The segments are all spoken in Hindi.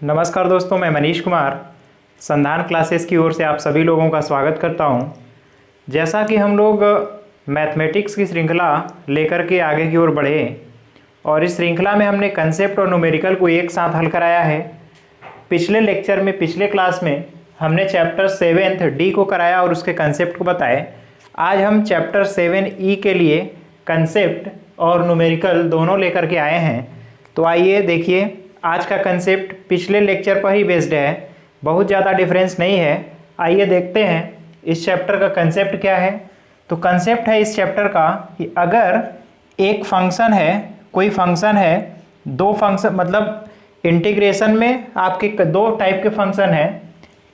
नमस्कार दोस्तों, मैं मनीष कुमार संधान क्लासेस की ओर से आप सभी लोगों का स्वागत करता हूं। जैसा कि हम लोग मैथमेटिक्स की श्रृंखला लेकर के आगे की ओर बढ़े और इस श्रृंखला में हमने कंसेप्ट और न्यूमेरिकल को एक साथ हल कराया है। पिछले क्लास में हमने चैप्टर 7 डी को कराया और उसके कंसेप्ट को बताए। आज हम चैप्टर 7 ई के लिए कंसेप्ट और न्यूमेरिकल दोनों लेकर के आए हैं। तो आइए देखिए, आज का कंसेप्ट पिछले लेक्चर पर ही बेस्ड है, बहुत ज़्यादा डिफरेंस नहीं है। आइए देखते हैं इस चैप्टर का कंसेप्ट क्या है। तो कंसेप्ट है इस चैप्टर का कि अगर एक फंक्शन है, कोई फंक्शन है, दो फंक्शन मतलब इंटीग्रेशन में आपके दो टाइप के फंक्शन है।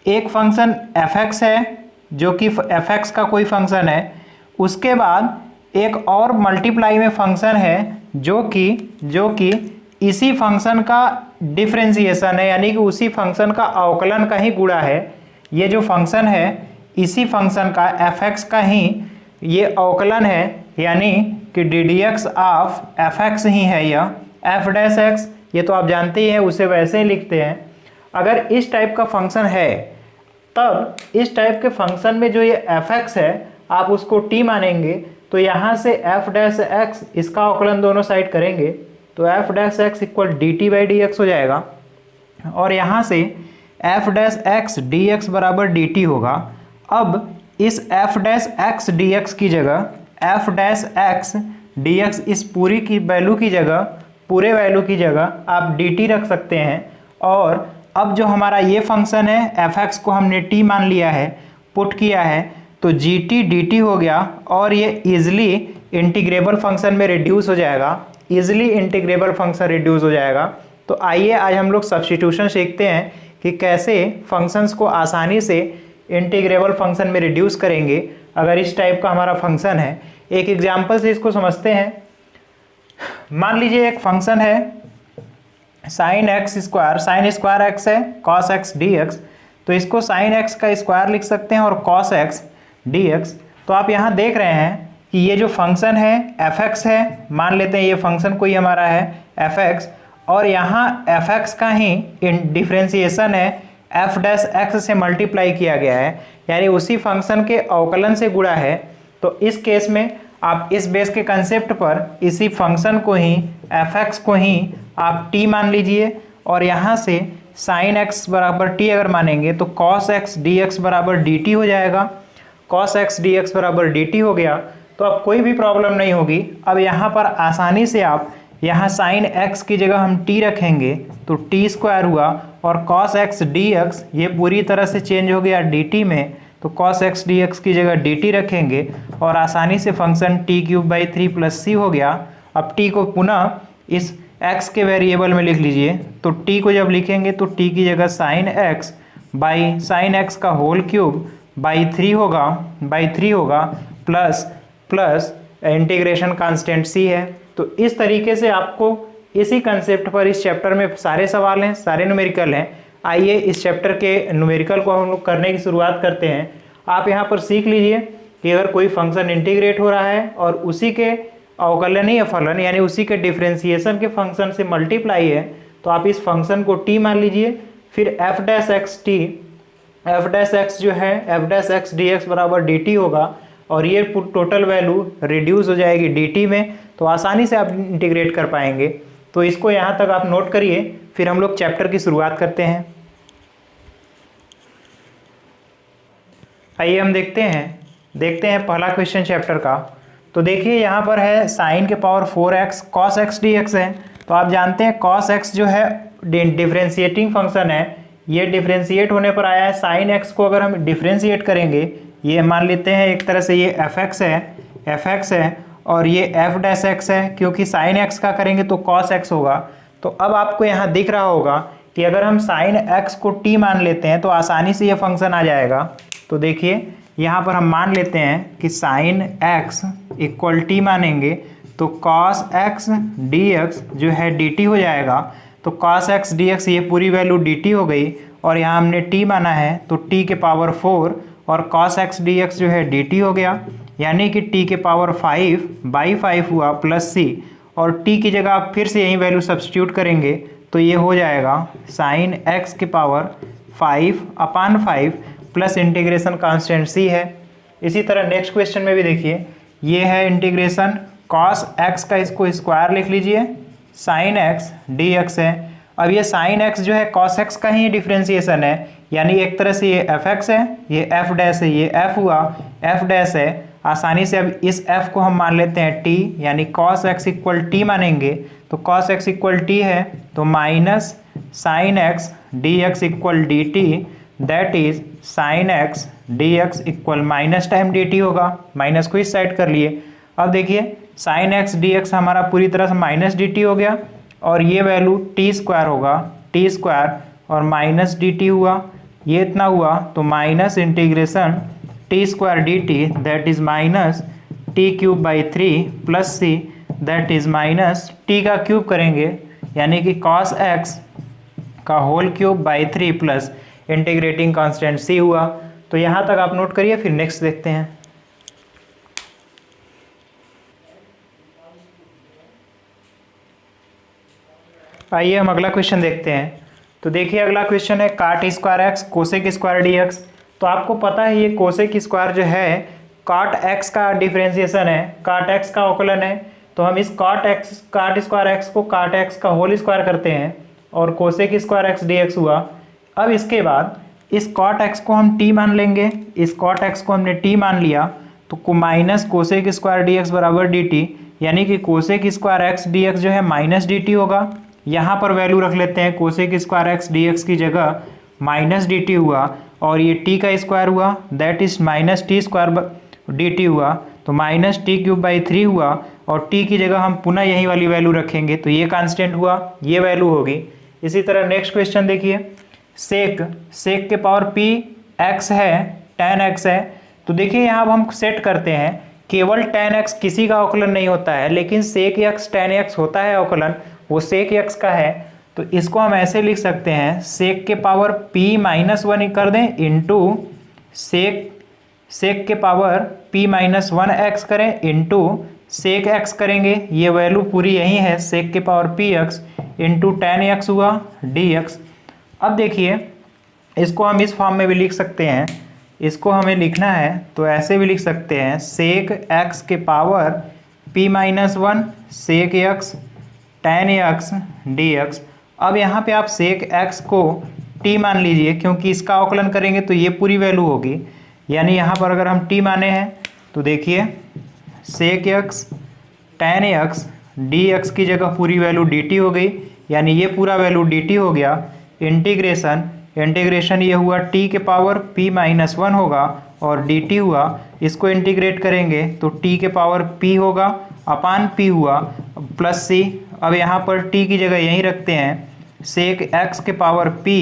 एक फंक्शन f(x) है जो कि f(x) का कोई फंक्शन है। उसके बाद एक और मल्टीप्लाई में फंक्शन है जो कि इसी फंक्शन का डिफरेंशिएशन है, यानी कि उसी फंक्शन का अवकलन का ही गुणा है। ये जो फंक्शन है इसी फंक्शन का f(x) का ही ये अवकलन है, यानी कि ddx ऑफ f(x) ही है यह f'(x)। ये तो आप जानते ही हैं, उसे वैसे ही लिखते हैं। अगर इस टाइप का फंक्शन है तब इस टाइप के फंक्शन में जो ये f(x) है आप उसको t मानेंगे, तो यहाँ से f'(x) इसका अवकलन दोनों साइड करेंगे तो f'(x) इक्वल dt/dx हो जाएगा और यहाँ से f'(x) dx बराबर dt होगा। अब इस f'(x) dx की जगह f'(x) dx इस पूरे वैल्यू की जगह आप dt रख सकते हैं। और अब जो हमारा ये फंक्शन है f(x) को हमने t मान लिया है, पुट किया है, तो gt dt हो गया और ये इजिली इंटीग्रेबल फंक्शन में रिड्यूस हो जाएगा। तो आइए आज हम लोग सब्स्टिट्यूशन सीखते हैं कि कैसे फंक्शंस को आसानी से इंटीग्रेबल फंक्शन में रिड्यूस करेंगे अगर इस टाइप का हमारा फंक्शन है। एक एग्जांपल से इसको समझते हैं। मान लीजिए एक फंक्शन है sin स्क्वायर x है cos x dx, तो इसको sin x का स्क्वायर लिख सकते हैं और cos x dx। तो आप यहाँ देख रहे हैं कि ये जो फंक्शन है f(x) है, मान लेते हैं ये फंक्शन कोई हमारा है f(x) और यहाँ f(x) का ही डिफरेंशिएशन है f'(x) से मल्टीप्लाई किया गया है, यानी उसी फंक्शन के अवकलन से गुणा है। तो इस केस में आप इस बेस के कंसेप्ट पर इसी फंक्शन को ही f(x) को ही आप t मान लीजिए और यहाँ से sin x बराबर t अगर मानेंगे तो cos x dx बराबर dt हो जाएगा। cos x dx बराबर dt हो गया तो अब कोई भी प्रॉब्लम नहीं होगी। अब यहाँ पर आसानी से आप यहाँ sin x की जगह हम t रखेंगे तो t स्क्वायर हुआ और cos x dx ये पूरी तरह से चेंज हो गया dt में, तो cos x dx की जगह dt रखेंगे और आसानी से फंक्शन t³ + 3 हो गया। अब t को पुनः इस x के वेरिएबल में लिख लीजिए, तो t को जब लिखेंगे तो t की जगह sin x का होल क्यूब बाई 3 होगा प्लस इंटीग्रेशन कांस्टेंट c है। तो इस तरीके से आपको इसी कंसेप्ट पर इस चैप्टर में सारे सवाल हैं, सारे न्यूमेरिकल हैं। आइए इस चैप्टर के न्यूमेरिकल को हम लोग करने की शुरुआत करते हैं। आप यहाँ पर सीख लीजिए कि अगर कोई फंक्शन इंटीग्रेट हो रहा है और उसी के अवकलन या फलन यानी उसी के डिफरेंशिएशन के फंक्शन से मल्टीप्लाई है तो आप इस फंक्शन को t मान लीजिए। फिर f'(x) जो है f'(x) dx बराबर dt होगा और ये टोटल वैल्यू रिड्यूस हो जाएगी dt में, तो आसानी से आप इंटीग्रेट कर पाएंगे। तो इसको यहाँ तक आप नोट करिए, फिर हम लोग चैप्टर की शुरुआत करते हैं। आइए हम देखते हैं पहला क्वेश्चन चैप्टर का। तो देखिए यहाँ पर है sin के power 4x cos x dx है। तो आप जानते हैं cos x जो है डिफरेंशिएटिंग फंक्शन है, ये डिफरेंशिएट होने पर आया है। sin x को अगर हम डिफरेंशिएट करेंगे, ये मान लेते हैं एक तरह से ये f(x) है और ये f'(x) है, क्योंकि sin x का करेंगे तो cos x होगा। तो अब आपको यहाँ दिख रहा होगा कि अगर हम sin x को t मान लेते हैं तो आसानी से ये फंक्शन आ जाएगा। तो देखिए यहाँ पर हम मान लेते हैं कि sin x इक्वल t मानेंगे तो cos x dx जो है dt हो जाएगा। तो cos x dx ये पूरी वैल्यू dt हो गई और यहाँ हमने t माना है तो t के पावर 4 और cos x dx जो है dt हो गया, यानी कि t के पावर 5/5 हुआ प्लस c, और t की जगह आप फिर से यही वैल्यू सब्स्टिट्यूट करेंगे तो ये हो जाएगा साइन एक्स की पावर 5/5 प्लस इंटीग्रेशन कांस्टेंट सी है। इसी तरह नेक्स्ट क्वेश्चन में भी देखिए, ये है इंटीग्रेशन कॉस एक्स का, इसको स्क्वायर लिख लीजिए, साइन एक्स डी एक्स है। अब ये साइन एक्स जो है कॉस एक्स का ही डिफ्रेंसिएशन है, यानी एक तरह से ये एफ एक्स है, ये एफ डैश है, ये एफ हुआ, एफ डैश है। आसानी से अब इस एफ को हम मान लेते हैं टी, यानी कॉस एक्स इक्वल टी मानेंगे, तो कॉस एक्स इक्वल टी है, तो minus sine x d x equal D t, that is sine x d x equal minus time D T होगा। माइनस को इस साइड कर लिए। अब देखिए साइन एक्स डी एक्स हमारा पूरी तरह से माइनस डी टी हो गया, और ये वैल्यू टी स्क्वायर होगा, टी स्क्वायर और माइनस डी टी हुआ, ये इतना हुआ, तो minus integration t square d t, that is minus t cube by 3 plus c, that is minus t का क्यूब करेंगे, यानी कि कॉस एक्स का whole cube by 3 plus integrating constant c हुआ। तो यहाँ तक आप नोट करिए, फिर नेक्स्ट देखते हैं। आइए हम अगला क्वेश्चन देखते हैं। तो देखिए अगला क्वेश्चन है काट square x cosec square D x. तो आपको पता है ये कोसेक स्क्वायर जो है काट एक्स का डिफरेंशिएशन है, काट एक्स का अवकलन है। तो हम इस काट स्क्वायर एक्स को काट एक्स का होल स्क्वायर करते हैं, और cosec square x d x हुआ। अब इसके बाद इस कॉट एक्स को हम टी मान लेंगे, इस कॉट एक्स को हमने टी मान लिया, तो minus cosec square D x बराबर डी टी, यानी कि cosec square x d x जो है माइनस डी टी होगा। यहाँ पर वैल्यू रख लेते हैं, cosec square x d x की जगह माइनस डी टी हुआ, और ये टी का स्क्वायर हुआ, that is minus T square d t हुआ, तो माइनस टी क्यूब बाई 3 हुआ, और टी की जगह हम पुनः यही वाली वैल्यू रखेंगे, तो ये कांस्टेंट हुआ, ये वैल्यू होगी। इसी तरह नेक्स्ट क्वेश्चन देखिए, सेक के पावर पी एक्स है, tan एक्स है। तो देखिए यहाँ अब हम सेट करते हैं, केवल tan एक्स किसी का अवकलन नहीं होता है, लेकिन सेक एक्स tan एक्स होता है अवकलन, वो सेक एक्स का है। तो इसको हम ऐसे लिख सकते हैं, सेक के पावर p -1 कर दें इंटू सेक के पावर p -1 एक्स करें इंटू सेक एक्स करेंगे, ये वैल्यू पूरी यही है, सेक के power P x into tan x हुआ डी एक्स। अब देखिए इसको हम इस फॉर्म में भी लिख सकते हैं, इसको हमें लिखना है तो ऐसे भी लिख सकते हैं, सेक एक्स के power p -1 sec x tan x d x. अब यहाँ पे आप सेक एक्स को t मान लीजिए, क्योंकि इसका अवकलन करेंगे तो ये पूरी वैल्यू होगी, यानी यहाँ पर अगर हम t माने हैं तो देखिए sec x tan x d x की जगह पूरी वैल्यू dt हो गई, यानी ये पूरा वैल्यू dt हो गया। इंटीग्रेशन ये हुआ t के पावर p -1 होगा और dt हुआ, इसको इंटीग्रेट करेंगे तो t के पावर p होगा अपान p हुआ प्लस c। अब यहाँ पर t की जगह यहीं रखते हैं, सेक x के power p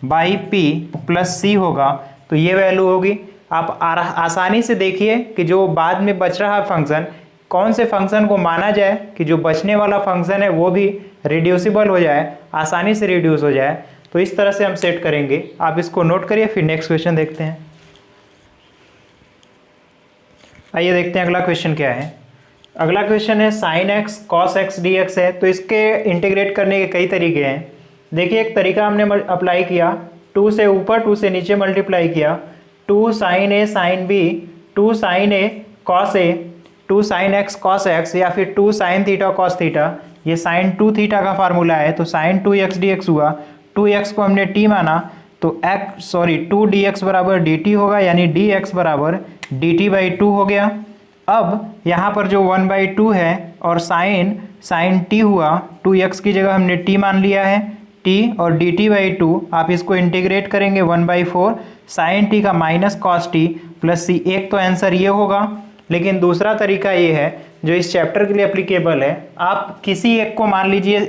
by p plus c होगा, तो ये वैल्यू होगी। आप आसानी से देखिए कि जो बाद में बच रहा फंक्शन, कौन से फंक्शन को माना जाए कि जो बचने वाला फंक्शन है वो भी रिड्यूसिबल हो जाए, आसानी से रिड्यूस हो जाए। तो इस तरह से हम सेट करेंगे, आप इसको नोट करिए, फिर नेक्स्ट क्वेश्चन देखते हैं। आइए देखते हैं अगला क्वेश्चन क्या है। अगला क्वेश्चन है sine x cos x d x है। तो इसके इंटीग्रेट करने के कई तरीके हैं। देखिए एक तरीका हमने अप्लाई किया, 2 से ऊपर 2 से नीचे मल्टीप्लाई किया, 2 sign A sine B, 2 sign A cos A, 2 sine x cos x, या फिर 2 साइन थीटा कॉस थीटा। ये साइन 2 थीटा का फार्मूला है, तो साइन 2 एक्स डी एक्स हुआ, 2 एक्स को हमने टी माना, तो 2 डी एक्स बराबर डी टी होगा, यानी डी एक्स बराबर डी टी बाई 2 हो गया। अब यहाँ पर जो 1/2 है और साइन टी हुआ, 2x की जगह हमने t मान लिया है, t और dt/2, आप इसको इंटीग्रेट करेंगे 1/4 साइन टी का माइनस कॉस टी प्लस सी। एक तो आंसर ये होगा, लेकिन दूसरा तरीका ये है जो इस चैप्टर के लिए एप्लीकेबल है। आप किसी एक को मान लीजिए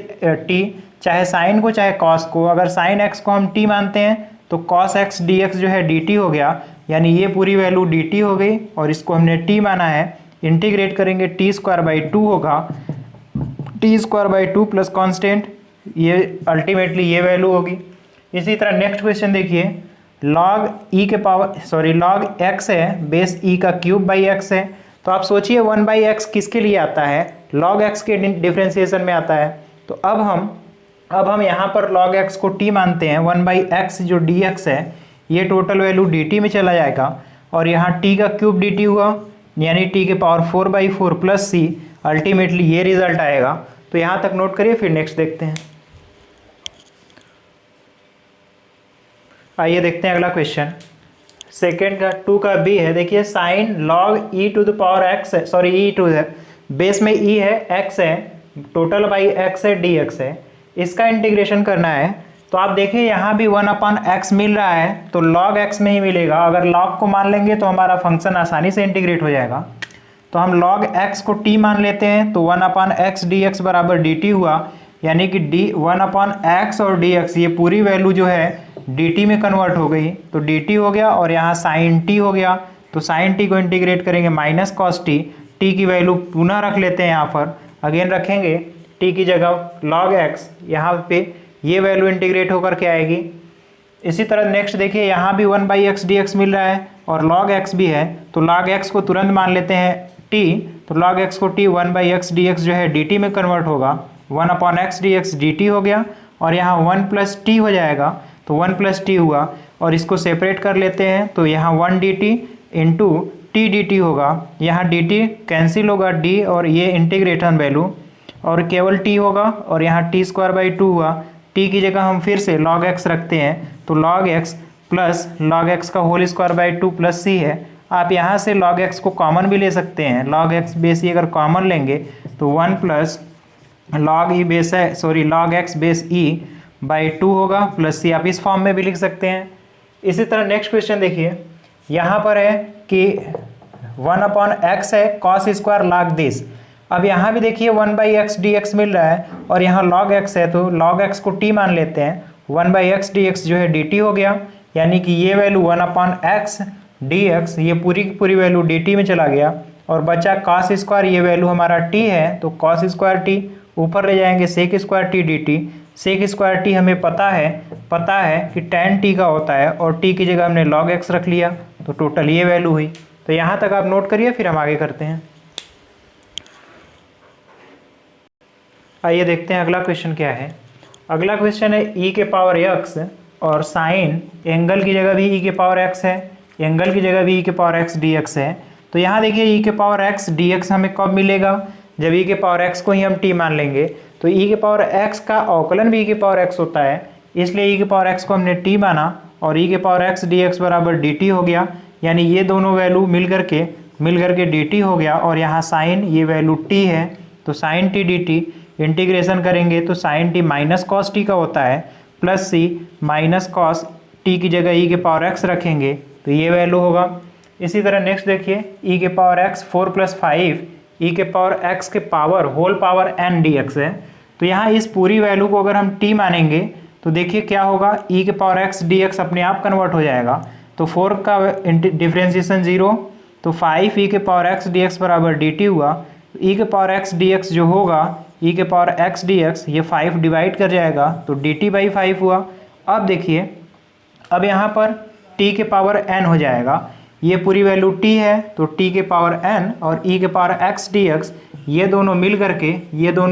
t, चाहे साइन को चाहे कॉस को। अगर साइन x को हम t मानते हैं तो कॉस एक्स डी एक्स जो है dt हो गया, यानी ये पूरी वैल्यू dt हो गई, और इसको हमने t माना है, इंटीग्रेट करेंगे t²/2 होगा, t²/2 प्लस कांस्टेंट, ये अल्टीमेटली ये वैल्यू होगी। इसी तरह नेक्स्ट क्वेश्चन देखिए, log x है बेस e का क्यूब बाई x है। तो आप सोचिए 1/x किसके लिए आता है, log x के डिफ्रेंसिएशन में आता है। तो अब हम अब हम यहाँ पर log x को t मानते हैं, 1/x जो dx है ये टोटल वैल्यू dt में चला जाएगा और यहाँ t का क्यूब dt हुआ यानी t के पावर 4/4 प्लस c, अल्टीमेटली ये रिजल्ट आएगा। तो यहाँ तक नोट करिए, फिर नेक्स्ट देखते हैं। आइए देखते हैं अगला क्वेश्चन। सेकेंड का 2 का बी है। देखिए sine log e to the power x है, सॉरी e टू है, बेस में e है, x है, टोटल बाई x है, dx है, इसका इंटीग्रेशन करना है। तो आप देखिए यहाँ भी 1/x मिल रहा है तो log x में ही मिलेगा। अगर log को मान लेंगे तो हमारा फंक्शन आसानी से इंटीग्रेट हो जाएगा। तो हम log x को t मान लेते हैं तो 1/x dx बराबर dt हुआ, यानी कि 1/x और dx ये पूरी वैल्यू जो है dt में कन्वर्ट हो गई। तो dt हो गया और यहाँ sin t हो गया। तो sin t को इंटीग्रेट करेंगे माइनस cos t, t की वैल्यू पुनः रख लेते हैं यहाँ पर, अगेन रखेंगे t की जगह log x, यहाँ पे ये वैल्यू इंटीग्रेट होकर के आएगी। इसी तरह नेक्स्ट देखिए यहाँ भी 1/x dx मिल रहा है और log x भी है, तो log x को तुरंत मान लेते हैं t, तो log x को t 1/x dx जो है dt में कन्वर्ट होगा, 1/x dx dt हो गया और यहाँ 1 प्लस t हो जाएगा। तो 1 प्लस t हुआ और इसको सेपरेट कर लेते हैं तो यहाँ 1 dt इंटू t dt होगा, यहाँ dt कैंसिल होगा d और ये इंटीग्रेशन वैल्यू और केवल t होगा और यहाँ t² 2 हुआ। t की जगह हम फिर से log x रखते हैं तो log x plus log x का whole square by 2 plus c है। आप यहाँ से log x को कॉमन भी ले सकते हैं, log x बेस अगर कॉमन लेंगे तो 1 प्लस log e बेस है, sorry log x base e by 2 होगा प्लस c, आप इस फॉर्म में भी लिख सकते हैं। इसी तरह नेक्स्ट क्वेश्चन देखिए, यहाँ पर है कि 1/x है cos स्क्वायर log दिस। अब यहाँ भी देखिए 1/x dx मिल रहा है और यहाँ log x है तो log x को t मान लेते हैं, 1/x dx जो है dt हो गया, यानी कि ये वैल्यू 1/x dx ये पूरी की पूरी वैल्यू dt में चला गया और बचा cos स्क्वायर, ये वैल्यू हमारा t है तो cos स्क्वायर t ऊपर ले जाएंगे sec square t dt। sec square t हमें पता है कि tan t का होता है और t की जगह हमने log x रख लिया तो टोटल ये वैल्यू हुई। तो यहाँ तक आप नोट करिए, फिर हम आगे करते हैं। आइए देखते हैं अगला क्वेश्चन क्या है। अगला क्वेश्चन है e के पावर x और साइन एंगल की जगह भी e के पावर x है, एंगल की जगह भी e के पावर x dx है। तो यहाँ देखिए e के पावर x dx हमें कब मिलेगा, जब e के पावर x को ही हम t मान लेंगे। तो e के पावर x का अवकलन भी e के पावर x होता है, इसलिए e के पावर x को हमने t माना और e के पावर x dx बराबर dt हो गया, यानी ये दोनों वैल्यू मिल करके dt हो गया और यहाँ साइन ये वैल्यू t है तो साइन t dt इंटीग्रेशन करेंगे तो sine t minus cos t का होता है plus c minus cos t की जगह e के पावर x रखेंगे तो ये वैल्यू होगा। इसी तरह नेक्स्ट देखिए e के पावर x 4 + 5 e के पावर x के power whole power n dx है। तो यहाँ इस पूरी वैल्यू को अगर हम t मानेंगे तो देखिए क्या होगा, e के पावर x dx अपने आप कन्वर्ट हो जाएगा तो 4 का डिफ्रेंशिएशन 0 तो 5 e के पावर x dx बराबर dt हुआ। e के पावर x dx जो होगा e के पावर x dx ये 5 डिवाइड कर जाएगा तो dt/5 हुआ। अब देखिए अब यहाँ पर t के पावर n हो जाएगा, ये पूरी वैल्यू t है तो t के पावर n और e के पावर x dx ये दोनों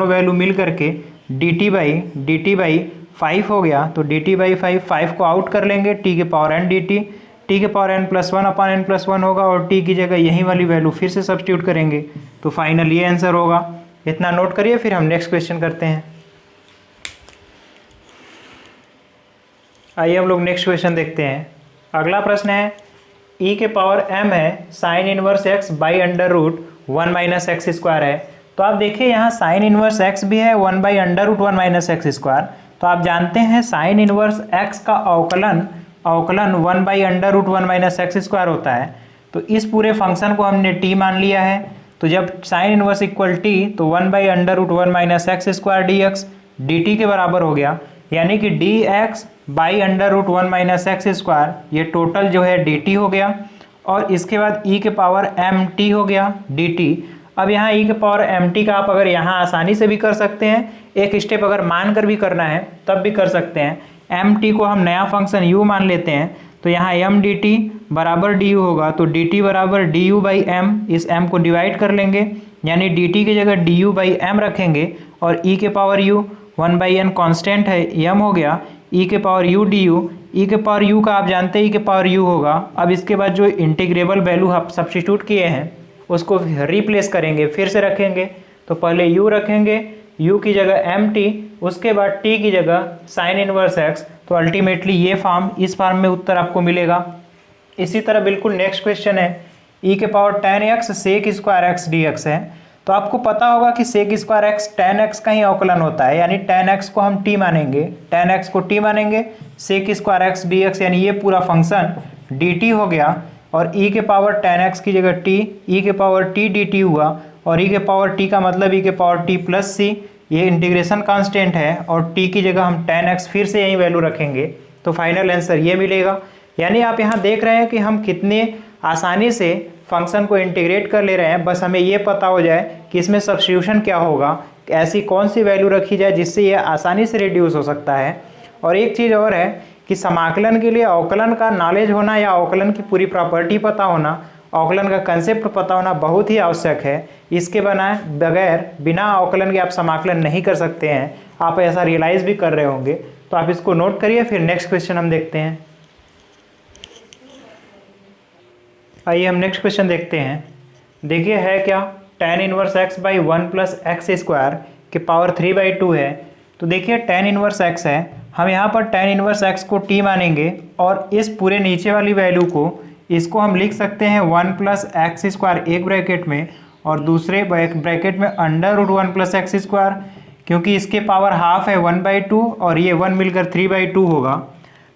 वैल्यू मिल करके dt/5 हो गया। तो dt/5 5 को आउट कर लेंगे, t के पावर n dt, t के पावर n + 1/n+1 होगा और t की जगह यही वाली वैल्यू फिर से सब्स्टिट्यूट करेंगे तो फाइनल ये आंसर होगा। इतना नोट करिए, फिर हम नेक्स्ट क्वेश्चन करते हैं। आइए हम लोग नेक्स्ट क्वेश्चन देखते हैं। अगला प्रश्न है e के पावर m है sign inverse x by √1 - x² है। तो आप देखिए यहाँ साइन इनवर्स x भी है 1/√1 - x²। तो आप जानते हैं साइन इनवर्स x का अवकलन 1/√1 - x² होता है। तो इस पूरे फंक्शन को हमने t मान लिया है, तो जब साइन इनवर्स इक्वल t तो 1/√1 - x² dx dt के बराबर हो गया, यानी कि dx/√1 - x² ये टोटल जो है dt हो गया और इसके बाद e के पावर mt हो गया dt। अब यहाँ e के पावर mt का आप अगर यहाँ आसानी से भी कर सकते हैं, एक स्टेप अगर मान कर भी करना है तब भी कर सकते हैं। mt को हम नया फंक्शन u मान लेते हैं तो यहाँ m dt बराबर du होगा तो dt बराबर du/m, इस m को डिवाइड कर लेंगे यानी dt की जगह du/m रखेंगे और e के पावर u 1/n कांस्टेंट है, m हो गया, e के पावर u du, e के पावर u का आप जानते हैं e के पावर u होगा। अब इसके बाद जो इंटीग्रेबल वैल्यू आप सब्स्टिट्यूट किए हैं उसको रिप्लेस करेंगे, फिर से रखेंगे। तो पहले u रखेंगे, u की जगह mt, उसके बाद t की जगह साइन इनवर्स x। तो अल्टीमेटली ये फॉर्म, इस फॉर्म में उत्तर आपको मिलेगा। इसी तरह बिल्कुल नेक्स्ट क्वेश्चन है, e के power tan x sec square x dx है। तो आपको पता होगा कि sec square x tan x का ही अवकलन होता है, यानी tan x को हम t मानेंगे, tan x को t मानेंगे, सेक स्क्वायर x dx यानी ये पूरा फंक्शन dt हो गया, और e के पावर tan x की जगह t, e के पावर t dt हुआ, और e के पावर t का मतलब e के पावर t प्लस c, ये इंटीग्रेशन कांस्टेंट है, और t की जगह हम tan x फिर से यही वैल्यू रखेंगे, तो फाइनल आंसर ये मिलेगा। यानी आप यहाँ देख रहे हैं कि हम कितने आसानी से फंक्शन को इंटीग्रेट कर ले रहे हैं, बस हमें ये पता हो जाए कि इसमें सब्स्टिट्यूशन क्या होगा, ऐसी कौन सी वैल्यू रखी जाए जिससे ये आसानी से रिड्यूस हो सकता है। और एक चीज़ और है कि समाकलन के लिए अवकलन का नॉलेज होना या अवकलन की पूरी प्रॉपर्टी पता होना, अवकलन का कंसेप्ट पता होना बहुत ही आवश्यक है। इसके बगैर बिना अवकलन के आप समाकलन नहीं कर सकते हैं, आप ऐसा रियलाइज़ भी कर रहे होंगे। तो आप इसको नोट करिए, फिर नेक्स्ट क्वेश्चन हम देखते हैं। आइए हम नेक्स्ट क्वेश्चन देखते हैं। देखिए है क्या, tan inverse x by 1 plus x square के पावर 3/2 है। तो देखिए tan इनवर्स x है, हम यहाँ पर tan इनवर्स x को t मानेंगे, और इस पूरे नीचे वाली वैल्यू को, इसको हम लिख सकते हैं 1 प्लस एक्स स्क्वायर एक ब्रैकेट में, और दूसरे ब्रैकेट में √1 प्लस एक्स स्क्वायर, क्योंकि इसके पावर हाफ है 1/2 और ये 1 मिलकर 3/2 होगा।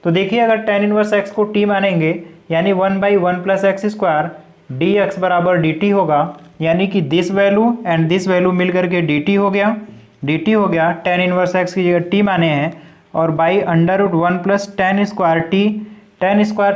तो देखिए अगर tan इनवर्स x को t मानेंगे यानी 1/1 प्लस एक्स स्क्वायर dx बराबर dt होगा, यानी कि this value and this value मिल करके dt हो गया, tan इनवर्स x की जगह t माने हैं, और बाई √1 plus tan square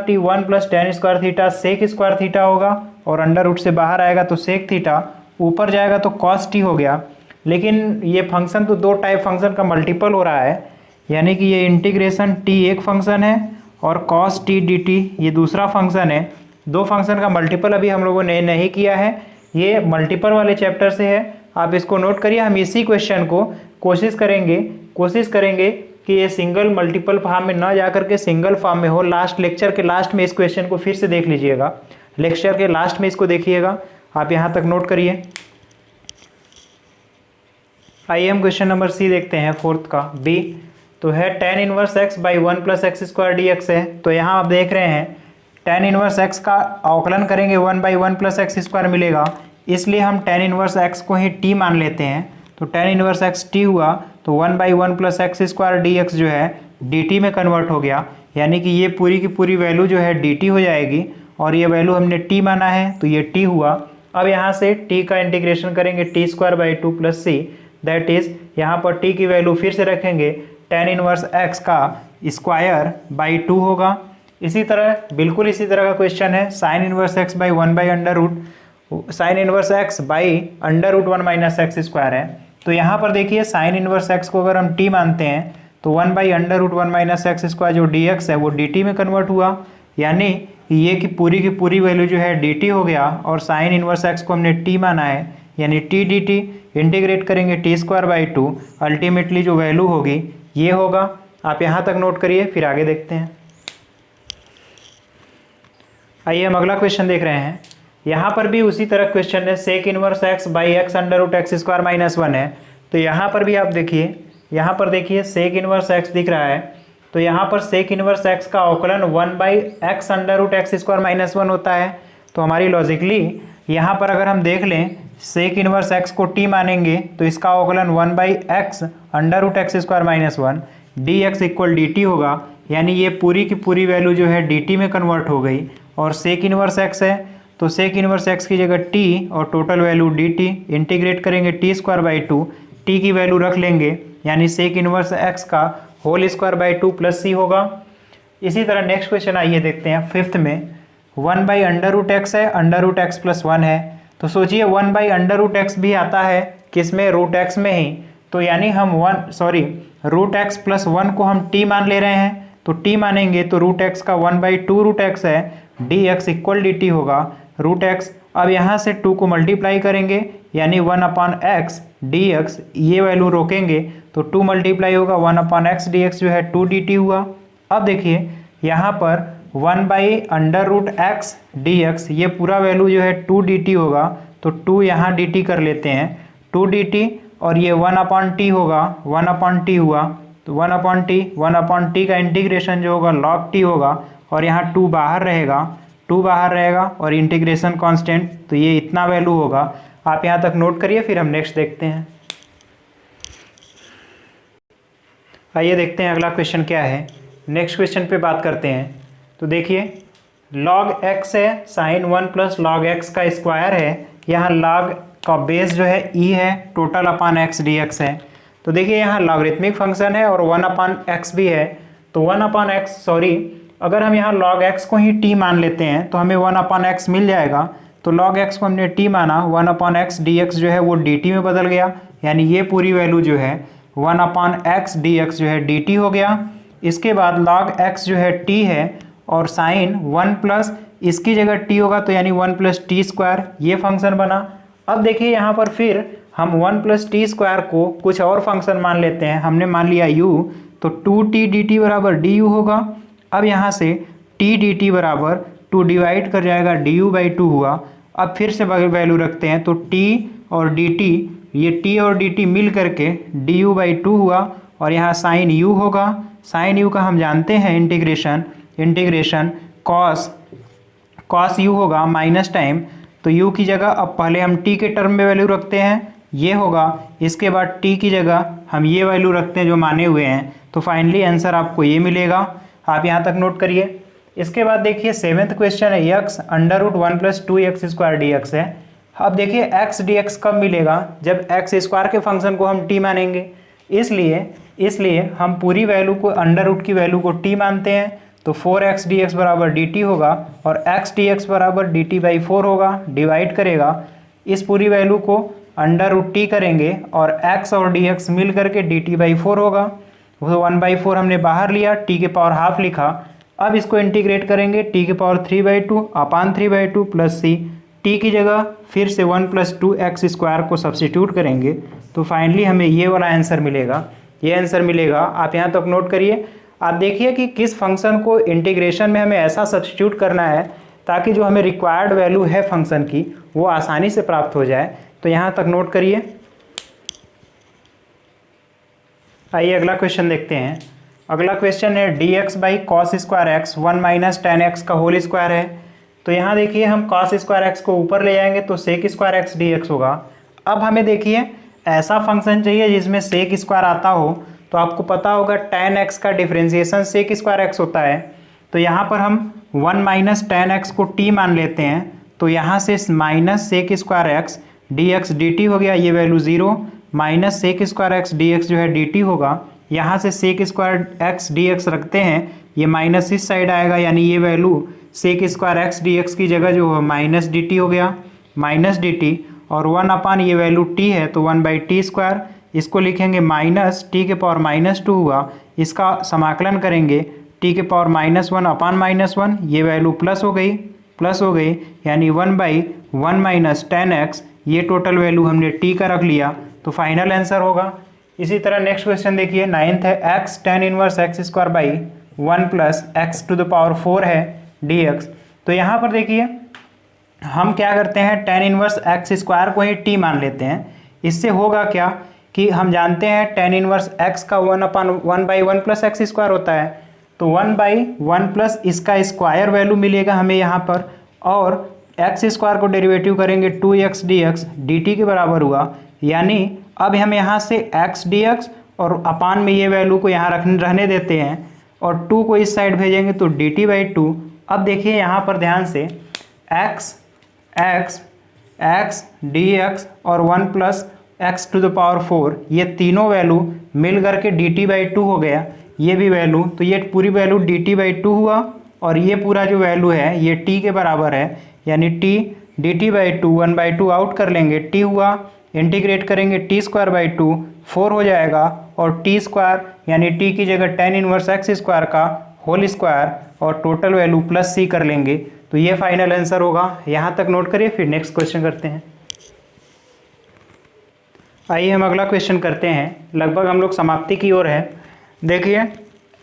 t 1 plus tan square theta sec square theta होगा, और अंडर से बाहर आएगा तो सेक थीटा, ऊपर जाएगा तो cos t हो गया। लेकिन ये फंक्शन तो दो टाइप फंक्शन का मल्टीपल हो रहा है, यानी कि ये इंटीग्रेशन t एक फंक्शन है और cos t dt ये दूसरा फंक्शन है। दो फंक्शन का मल्टीपल अभी हम लोगों ने नहीं किया है, ये मल्टीपल वाले चैप्टर से है, आप इसको नोट करिए। हम इसी क्वेश्चन को कोशिश करेंगे कि ये सिंगल मल्टीपल फॉर्म में ना जा करके सिंगल फॉर्म में हो। लास्ट लेक्चर के लास्ट में इस क्वेश्चन को फिर से देख लीजिएगा, लेक्चर के लास्ट में इसको देखिएगा, आप यहाँ तक नोट करिए। आइए हम क्वेश्चन नंबर सी देखते हैं, फोर्थ का बी। तो है tan inverse x by 1 plus x square dx है। तो यहाँ आप देख रहे हैं tan इनवर्स x का अवकलन करेंगे 1/1 प्लस एक्स स्क्वायर मिलेगा, इसलिए हम tan इनवर्स x को ही t मान लेते हैं। तो tan इनवर्स x t हुआ, तो 1/1 प्लस एक्स स्क्वायर dx जो है dt में कन्वर्ट हो गया, यानी कि ये पूरी की पूरी वैल्यू जो है dt हो जाएगी, और ये वैल्यू हमने t माना है तो ये t हुआ। अब यहाँ से t का इंटीग्रेशन करेंगे t² plus c, that is यहाँ पर t की वैल्यू फिर से रखेंगे, tan इनवर्स x का स्क्वायर बाई 2 होगा। इसी तरह बिल्कुल इसी तरह का क्वेश्चन है, sign inverse x by 1/√, sign inverse x by √1 minus x square है। तो यहाँ पर देखिए साइन इनवर्स x को अगर हम t मानते हैं तो 1/√1 माइनस एक्स स्क्वायर जो dx है वो dt में कन्वर्ट हुआ, यानी ये की पूरी वैल्यू जो है dt हो गया, और साइन इनवर्स x को हमने t माना है, यानी t dt, इंटीग्रेट करेंगे t²/2, अल्टीमेटली जो वैल्यू होगी ये होगा। आप यहाँ तक नोट करिए, फिर आगे देखते हैं। आइए हम अगला क्वेश्चन देख रहे हैं। यहाँ पर भी उसी तरह क्वेश्चन है, sec inverse x by x √x² minus 1 है। तो यहाँ पर भी आप देखिए, यहाँ पर देखिए सेक इनवर्स x दिख रहा है, तो यहाँ पर सेक इनवर्स x का अवकलन 1/x √x² माइनस 1 होता है। तो हमारी लॉजिकली यहाँ पर अगर हम देख लें, सेक इनवर्स x को t मानेंगे तो इसका अवकलन 1/x √x² minus 1 dx equal dt होगा, यानी ये पूरी की पूरी वैल्यू जो है dt में कन्वर्ट हो गई। और सेक इनवर्स x है तो सेक इनवर्स x की जगह t और टोटल वैल्यू dt, इंटीग्रेट करेंगे t²/2, t की वैल्यू रख लेंगे, यानी सेक इनवर्स x का होल स्क्वायर/2 प्लस c होगा। इसी तरह नेक्स्ट क्वेश्चन आइए देखते हैं, फिफ्थ में 1/√x है, √x प्लस 1 है। तो सोचिए 1/√x भी आता है किसमें, √x में ही, तो यानी हम √x प्लस 1 को हम t मान ले रहे हैं, तो t मानेंगे तो √x का 1/2 √x है, dx इक्वल dt होगा, √x अब यहाँ से 2 को मल्टीप्लाई करेंगे यानी 1/x dx, ये वैल्यू रोकेंगे तो 2 मल्टीप्लाई होगा 1/x dx जो है 2 dt हुआ। अब देखिए यहाँ पर 1/√x dx, ये पूरा वैल्यू जो है 2 dt होगा, तो 2 यहाँ dt कर लेते हैं 2 dt, और ये 1/t होगा 1/t हुआ, तो 1/t का इंटीग्रेशन जो होगा log t होगा, और यहाँ 2 बाहर रहेगा और इंटीग्रेशन कांस्टेंट, तो ये इतना वैल्यू होगा। आप यहाँ तक नोट करिए, फिर हम नेक्स्ट देखते हैं। आइए देखते हैं अगला क्वेश्चन क्या है। नेक्स्ट क्वेश्चन पे बात करते हैं। तो देखिए log x है, साइन 1 प्लस log x का स्क्वायर है, यहाँ log का बेस जो है e है, टोटल अपान x dx है। तो देखिए यहाँ लॉगरिथमिक फंक्शन है और 1/x भी है, तो 1/x अगर हम यहाँ log x को ही t मान लेते हैं तो हमें 1/x मिल जाएगा। तो log x को हमने t माना, 1/x dx जो है वो dt में बदल गया, यानी ये पूरी वैल्यू जो है 1/x dx जो है dt हो गया। इसके बाद log x जो है t है, और साइन 1 प्लस इसकी जगह t होगा, तो यानी 1 + t², ये फंक्शन बना। अब देखिए यहाँ पर फिर हम 1 + t² को कुछ और फंक्शन मान लेते हैं, हमने मान लिया u, तो 2t dt बराबर du होगा। अब यहाँ से t dt बराबर 2 डिवाइड कर जाएगा du/2 हुआ। अब फिर से वैल्यू रखते हैं, तो t और dt, ये t और dt मिल करके du/2 हुआ, और यहाँ साइन u होगा। साइन u का हम जानते हैं इंटीग्रेशन cos u होगा माइनस टाइम, तो u की जगह अब पहले हम t के टर्म में वैल्यू रखते हैं, ये होगा। इसके बाद t की जगह हम ये वैल्यू रखते हैं जो माने हुए हैं, तो फाइनली आंसर आपको ये मिलेगा। आप यहाँ तक नोट करिए। इसके बाद देखिए 7th क्वेश्चन है, x √1 + 2x² dx है। अब देखिए x dx कब मिलेगा, जब x² के फंक्शन को हम t मानेंगे, इसलिए हम पूरी वैल्यू को अंडर की वैल्यू को t मानते हैं, तो 4x dx बराबर dt होगा, और x dx बराबर dt/4 होगा, डिवाइड करेगा, इस पूरी वैल्यू को √t करेंगे और x और dx मिल करके dt/4 होगा। वो 1/4 हमने बाहर लिया, t के पावर हाफ लिखा। अब इसको इंटीग्रेट करेंगे, t के पावर 3/2 अपान 3/2 प्लस c, t की जगह फिर से 1 + 2x² को सब्सिट्यूट करेंगे, तो फाइनली हमें ये वाला आंसर मिलेगा, ये आंसर मिलेगा। आप यहाँ तक नोट करिए। आप देखिए कि किस फंक्शन को इंटीग्रेशन में हमें ऐसा सब्सिट्यूट करना है ताकि जो हमें रिक्वायर्ड वैल्यू है फंक्शन की वो आसानी से प्राप्त हो जाए, तो यहाँ तक नोट करिए। आइए अगला क्वेश्चन देखते हैं। अगला क्वेश्चन है dx/cos² x 1 - tan x का होल स्क्वायर है। तो यहाँ देखिए हम cos² x को ऊपर ले जाएंगे तो sec² x dx होगा। अब हमें देखिए ऐसा फंक्शन चाहिए जिसमें sec² आता हो, तो आपको पता होगा tan x का डिफरेंशिएशन sec² x होता है। तो यहाँ पर हम 1 - tan x को t मान लेते हैं, तो यहाँ से -sec² x dx dt हो गया, ये वैल्यू 0, -sec² x dx जो है dt होगा। यहाँ से sec² x dx रखते हैं, ये माइनस इस साइड आएगा, यानी ये वैल्यू sec² x dx की जगह जो है -dt हो गया, -dt, और 1 ये वैल्यू t है तो 1/t², इसको लिखेंगे -t के पावर -2 हुआ। इसका समाकलन करेंगे, t के पावर -1 अपान -1, ये वैल्यू प्लस हो गई, यानी 1/1 - tan x, ये टोटल वैल्यू हमने t का रख लिया, तो फाइनल आंसर होगा। इसी तरह नेक्स्ट क्वेश्चन देखिए 9th है, x tan 1x² 1 + x⁴ है dx। तो यहाँ पर देखिए हम क्या करते हैं, tan 1x² को ही t मान लेते हैं। इससे होगा क्या कि हम जानते हैं tan 1x का 1/1 + x² होता है, तो 1/1 प्लस इसका स्क्वायर वैल्यू मिलेगा हमें यहाँ पर, और x² को डेरिवेटिव करेंगे 2x dx dt के बराबर हुआ। यानी अब हम यहाँ से x dx और अपान में ये वैल्यू को यहाँ रहने देते हैं, और 2 को इस साइड भेजेंगे तो dt/2। अब देखिए यहाँ पर ध्यान से x dx और 1 + x⁴, ये तीनों वैल्यू मिल करके dt/2 हो गया, ये भी वैल्यू, तो ये पूरी वैल्यू dt/2 हुआ, और ये पूरा जो वैल्यू है ये t के बराबर है, यानी t dt/2 1/2 आउट कर लेंगे, t हुआ, इंटीग्रेट करेंगे t²/2 4 हो जाएगा, और t² यानी t की जगह tan 1x² का होल स्क्वायर और टोटल वैल्यू प्लस c कर लेंगे, तो ये फाइनल आंसर होगा। यहाँ तक नोट करिए, फिर नेक्स्ट क्वेश्चन करते हैं। आइए हम अगला क्वेश्चन करते हैं। लगभग हम लोग समाप्ति की ओर है। देखिए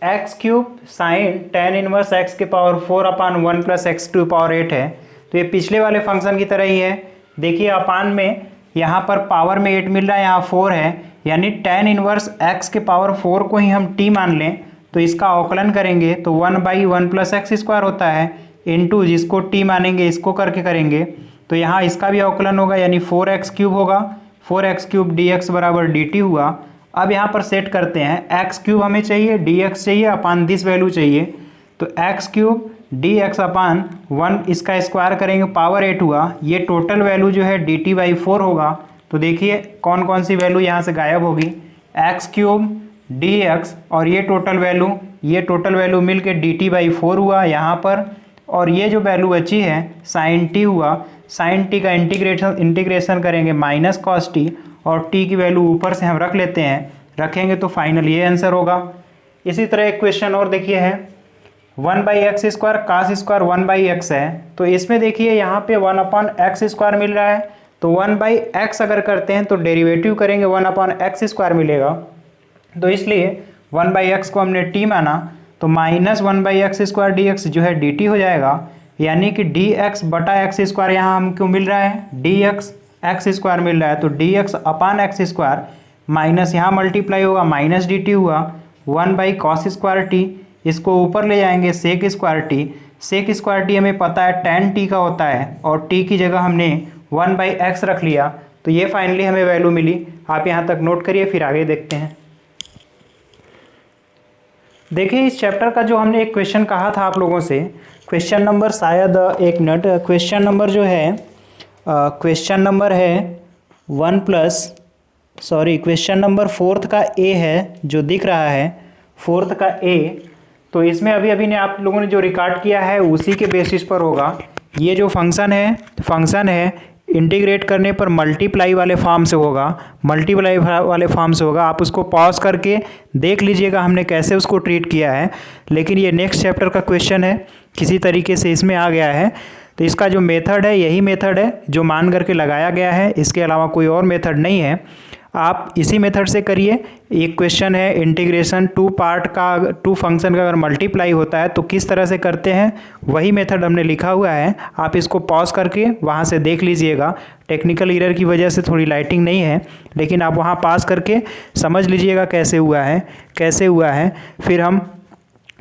x³ sine tan inverse x के पावर 4/1 + x⁴ है। तो ये पिछले वाले फंक्शन की तरह ही है। देखिए अपान में यहाँ पर पावर में 8 मिल रहा है, यहाँ 4 है, यानी tan इनवर्स x के पावर 4 को ही हम t मान लें तो इसका अवकलन करेंगे तो 1/1 + x² होता है, इनटू जिसको t मानेंगे इसको करके करेंगे तो यहाँ इसका भी अवकलन होगा, यानी 4x³ होगा। 4x³ dx = dt हुआ। अब यहाँ पर सेट करते हैं, x³ हमें चाहिए, dx चाहिए, अपान दिस वैल्यू चाहिए। तो x³ dx/1 इसका स्क्वायर करेंगे, पावर 8 हुआ। ये टोटल वैल्यू जो है dt/4 होगा। तो देखिए कौन कौन सी वैल्यू यहाँ से गायब होगी, x³ dx और ये टोटल वैल्यू मिल के dt/4 हुआ यहाँ पर। और ये जो वैल्यू बची है sin t हुआ, sin t का इंटीग्रेशन करेंगे -cos t, और t की वैल्यू ऊपर से हम रख लेते हैं, रखेंगे तो फाइनल ये आंसर होगा। इसी तरह एक क्वेश्चन और देखिए है 1/x² cos² 1/x है। तो इसमें देखिए यहाँ पे 1/x² मिल रहा है, तो 1/x अगर करते हैं तो डेरिवेटिव करेंगे 1/x² मिलेगा। तो इसलिए 1/x को हमने t माना, तो -1/x² dx जो है dt हो जाएगा, यानी कि dx/x² यहाँ हमको मिल रहा है, dx x² मिल रहा है, तो dx/x² माइनस यहाँ मल्टीप्लाई होगा -dt हुआ 1/cos² t, इसको ऊपर ले जाएंगे sec² t। sec² t हमें पता है tan t का होता है, और t की जगह हमने 1/x रख लिया, तो ये फाइनली हमें वैल्यू मिली। आप यहाँ तक नोट करिए, फिर आगे देखते हैं। देखिए इस चैप्टर का जो हमने एक क्वेश्चन कहा था आप लोगों से, क्वेश्चन नंबर शायद एक मिनट, क्वेश्चन नंबर जो है क्वेश्चन नंबर है क्वेश्चन नंबर 4th का ए है जो दिख रहा है, 4th का ए। तो इसमें अभी ने आप लोगों ने जो रिकॉर्ड किया है उसी के बेसिस पर होगा। ये जो फंक्शन है इंटीग्रेट करने पर मल्टीप्लाई वाले फॉर्म से होगा। आप उसको पॉज करके देख लीजिएगा हमने कैसे उसको ट्रीट किया है। लेकिन ये नेक्स्ट चैप्टर का क्वेश्चन है, किसी तरीके से इसमें आ गया है। तो इसका जो मेथड है यही मेथड है जो मान करके लगाया गया है, इसके अलावा कोई और मेथड नहीं है। आप इसी मेथड से करिए। एक क्वेश्चन है इंटीग्रेशन 2 फंक्शन का अगर मल्टीप्लाई होता है तो किस तरह से करते हैं, वही मेथड हमने लिखा हुआ है। आप इसको पॉज करके वहाँ से देख लीजिएगा। टेक्निकल एरर की वजह से थोड़ी लाइटिंग नहीं है, लेकिन आप वहाँ पॉज करके समझ लीजिएगा कैसे हुआ है। फिर हम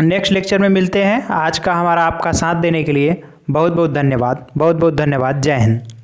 नेक्स्ट लेक्चर में मिलते हैं। आज का हमारा आपका साथ देने के लिए बहुत बहुत धन्यवाद। जय हिंद।